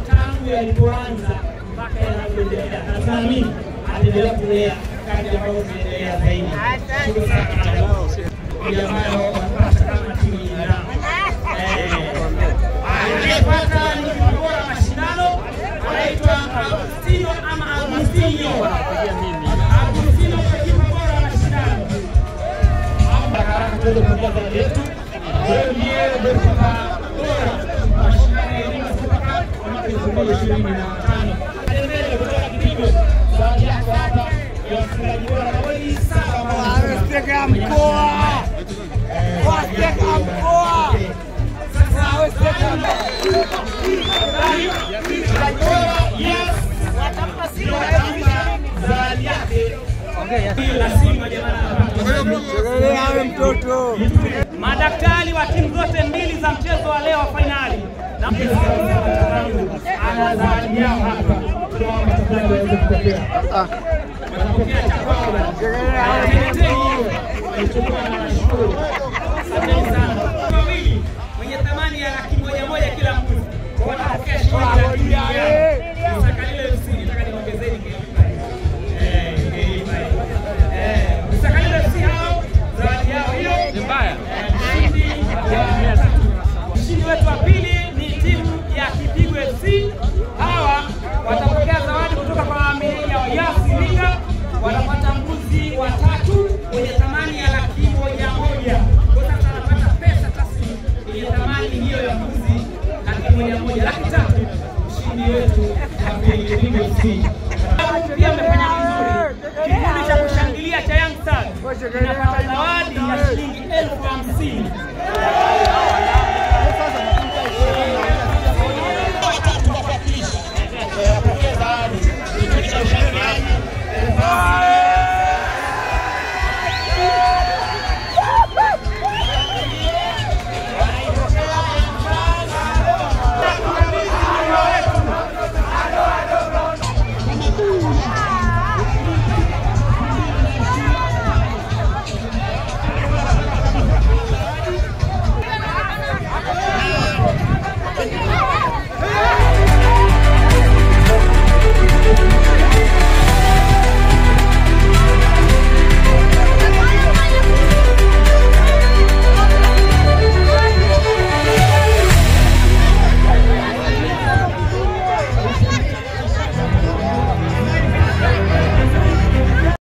tangu yalipoanza mpaka yanaendelea. Naamini ataendelea kulea kadri ambavyo tunaendelea zaidi. Shukrani sana jamaa wanapata kama timu ya aliyepata ni bora mashindano anaitwa Agustino ama Agustinho. Agustino kwa kipa bora mashindano. Haraka tuende kwa dada yetu. Wewe ndiye bora mashindano ya elimu kutoka mwaka 2025. Endelea kutoka kipigo. Zawadi yako hapa ya mfungaji bora na wewe sawa. Awesteka mkoa. Awesteka mkoa. Sasa awesteka mkoa. Yes. Watampa sio zawadi yake. Okay, lazima jamani. Awe mtoto. Madaktari wa timu zote mbili za mchezo wa leo wa finali. Ana zawadi yao hapa. Tunaomba tafadhali waweze kupokea. Wanapokea chakula. Asante sana. Wawili mwenye thamani ya $100,000 kila mtu. Wanapokea shilingi 100,000. Sakalile FC nataka niongezee Sakalile FC hao zawadi yao hiyo ni mbaya. Mshindi wetu wa pili ni timu ya Kipigo FC. Hawa watapokea zawadi kutoka kwa familia ya Yasiringa. Wanapata mbuzi watatu wenye thamani ya $100,000. Kwa sasa wanapata pesa taslimu yenye thamani hiyo ya mbuzi $100,000, $300,000. Mshindi wetu wa Kipigo FC. Pia amefanya vizuri. Kikundi cha kushangilia cha Young Stars kinapata zawadi ya shilingi $50,000.